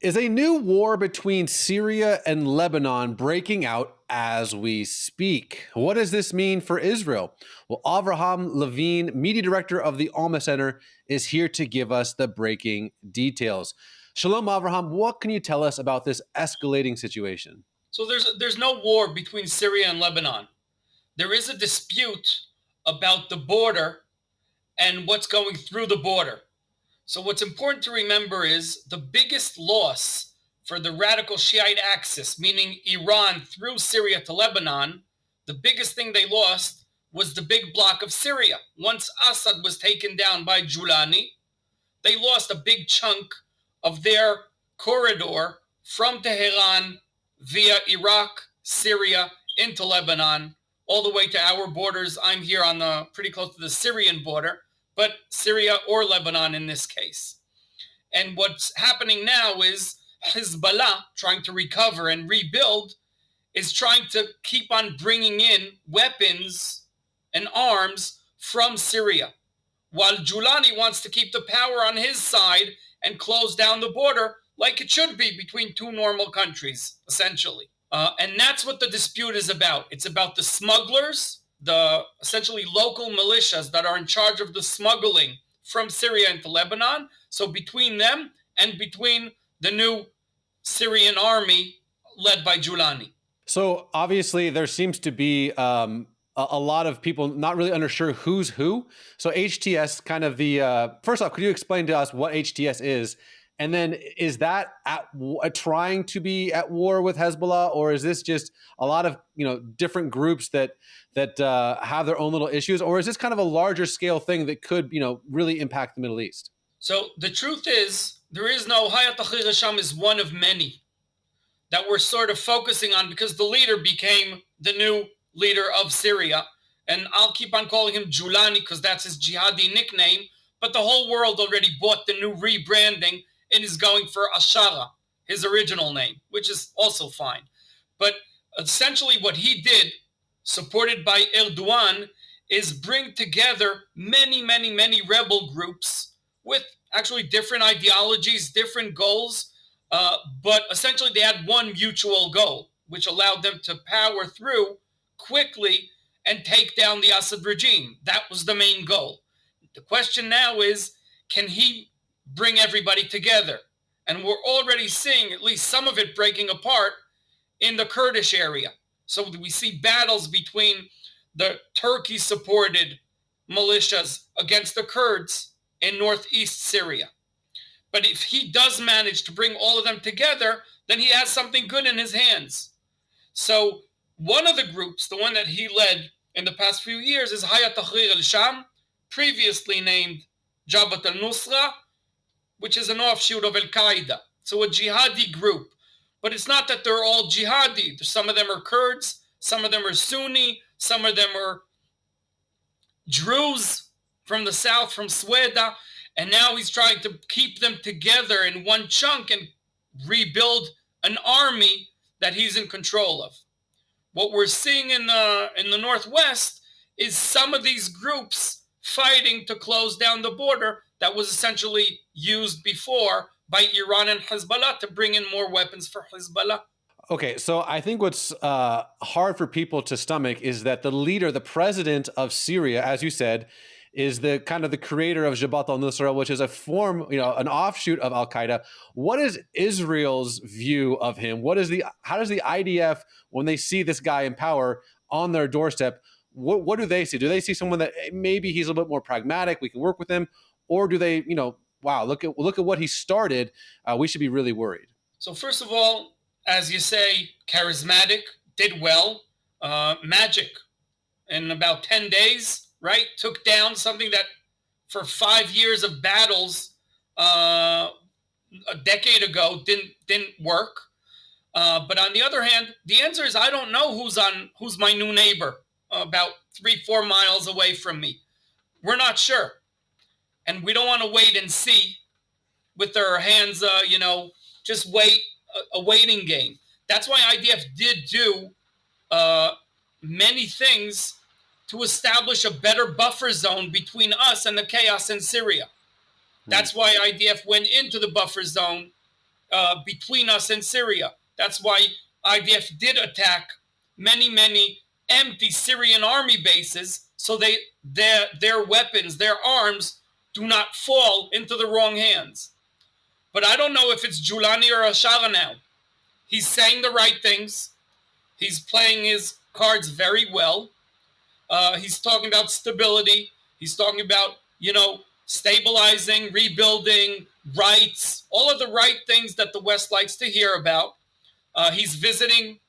Is a new war between Syria and Lebanon breaking out as we speak? What does this mean for Israel? Well, Avraham Levine, media director of the Alma Center, is here to give us the breaking details. Shalom, Avraham. What can you tell us about this escalating situation? So there's no war between Syria and Lebanon. There is a dispute about the border and what's going through the border. So what's important to remember is the biggest loss for the radical Shiite axis, meaning Iran through Syria to Lebanon, the biggest thing they lost was the big block of Syria. Once Assad was taken down by Julani, they lost a big chunk of their corridor from Tehran via Iraq, Syria, into Lebanon, all the way to our borders. I'm here on the pretty close to the Syrian border, but Syria or Lebanon in this case. And what's happening now is Hezbollah, trying to recover and rebuild, is trying to keep on bringing in weapons and arms from Syria, while Julani wants to keep the power on his side and close down the border like it should be between two normal countries, essentially. And that's what the dispute is about. It's about the smugglers, the essentially local militias that are in charge of the smuggling from Syria into Lebanon. So between them and between the new Syrian army led by Julani. So obviously there seems to be a lot of people not really unsure who's who. So HTS, kind of the first off, could you explain to us what HTS is? And then is that trying to be at war with Hezbollah, or is this just a lot of different groups that have their own little issues, or is this kind of a larger scale thing that could really impact the Middle East? So the truth is, there is no Hayat Tahrir Hasham is one of many that we're sort of focusing on because the leader became the new leader of Syria. And I'll keep on calling him Julani because that's his jihadi nickname. But the whole world already bought the new rebranding and is going for Ashara, his original name, which is also fine. But essentially what he did, supported by Erdogan, is bring together many, many, many rebel groups with actually different ideologies, different goals, but essentially they had one mutual goal, which allowed them to power through quickly and take down the Assad regime. That was the main goal. The question now is, can he bring everybody together? And we're already seeing at least some of it breaking apart in the Kurdish area. So we see battles between the Turkey-supported militias against the Kurds in northeast Syria. But if he does manage to bring all of them together, then he has something good in his hands. So one of the groups, the one that he led in the past few years, is Hayat Tahrir al-Sham, previously named Jabhat al-Nusra, which is an offshoot of Al-Qaeda. So a jihadi group. But it's not that they're all jihadi. Some of them are Kurds, some of them are Sunni, some of them are Druze from the south, from Sweda. And now he's trying to keep them together in one chunk and rebuild an army that he's in control of. What we're seeing in the Northwest is some of these groups fighting to close down the border that was essentially used before by Iran and Hezbollah to bring in more weapons for Hezbollah. Okay, so I think what's hard for people to stomach is that the leader, the president of Syria, as you said, is the kind of the creator of Jabhat al-Nusra, which is a form, an offshoot of Al-Qaeda. What is Israel's view of him? How does the IDF, when they see this guy in power on their doorstep, what do they see? Do they see someone that maybe he's a little bit more pragmatic, we can work with him? Or do they, wow, look at what he started, we should be really worried? So first of all, as you say, charismatic, did well, magic. In about 10 days, right, took down something that for 5 years of battles a decade ago didn't work. But on the other hand, the answer is I don't know who's my new neighbor about 3-4 miles away from me. We're not sure. And we don't want to wait and see with our hands, just wait, a waiting game. That's why IDF did do many things to establish a better buffer zone between us and the chaos in Syria. That's why IDF went into the buffer zone between us and Syria. That's why IDF did attack many empty Syrian army bases, so their weapons, their arms, do not fall into the wrong hands. But I don't know if it's Julani or Ashara now. He's saying the right things. He's playing his cards very well. He's talking about stability. He's talking about, stabilizing, rebuilding, rights, all of the right things that the West likes to hear about. He's visiting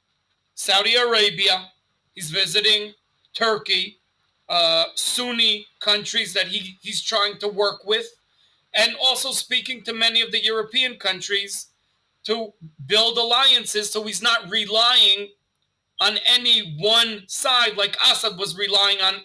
Saudi Arabia. He's visiting Turkey, Sunni countries that he's trying to work with, and also speaking to many of the European countries to build alliances so he's not relying on any one side like Assad was relying on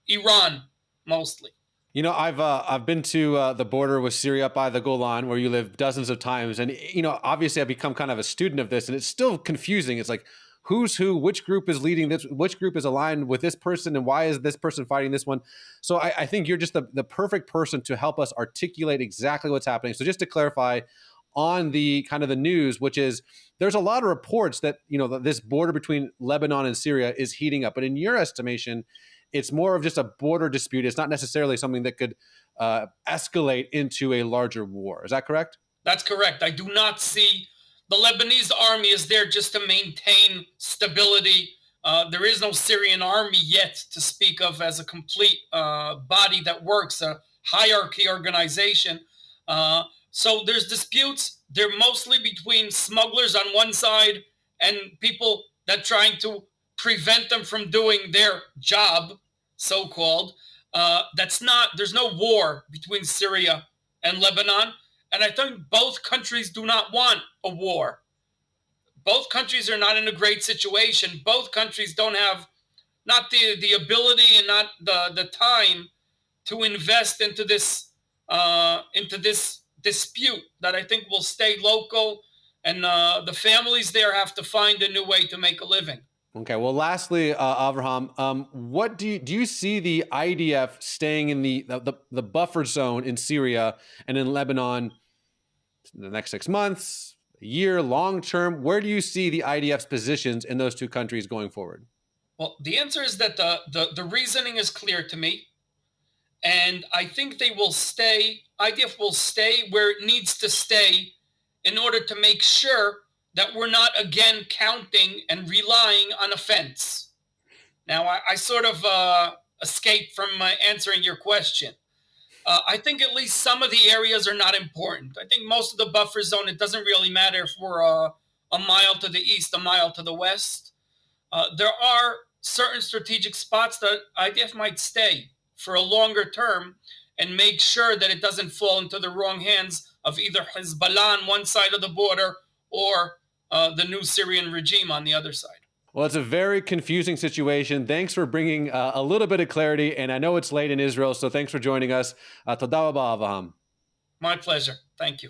Iran mostly. I've been to the border with Syria by the Golan, where you live, dozens of times, and obviously I've become kind of a student of this, and it's still confusing. It's like, who's who? Which group is leading this? Which group is aligned with this person, and why is this person fighting this one? So I think you're just the perfect person to help us articulate exactly what's happening. So just to clarify on the kind of the news, which is there's a lot of reports that this border between Lebanon and Syria is heating up, but in your estimation, it's more of just a border dispute. It's not necessarily something that could escalate into a larger war. Is that correct? That's correct. I do not see the Lebanese army is there just to maintain stability. There is no Syrian army yet to speak of as a complete body that works, a hierarchy organization. So there's disputes. They're mostly between smugglers on one side and people that trying to prevent them from doing their job, so-called. There's no war between Syria and Lebanon. And I think both countries do not want a war. Both countries are not in a great situation. Both countries don't have not the ability and not the time to invest into this dispute that I think will stay local, and the families there have to find a new way to make a living. Okay. Well, lastly, Avraham, what do you see the IDF staying in the buffer zone in Syria and in Lebanon in the next 6 months, a year, long term? Where do you see the IDF's positions in those two countries going forward? Well, the answer is that the reasoning is clear to me, and I think they will stay. IDF will stay where it needs to stay in order to make sure that we're not again counting and relying on a fence. Now, I sort of escaped from answering your question. I think at least some of the areas are not important. I think most of the buffer zone, it doesn't really matter if we're a mile to the east, a mile to the west. There are certain strategic spots that IDF might stay for a longer term and make sure that it doesn't fall into the wrong hands of either Hezbollah on one side of the border or the new Syrian regime on the other side. Well, it's a very confusing situation. Thanks for bringing a little bit of clarity, and I know it's late in Israel, so thanks for joining us. Toda rabba, Avraham. My pleasure. Thank you.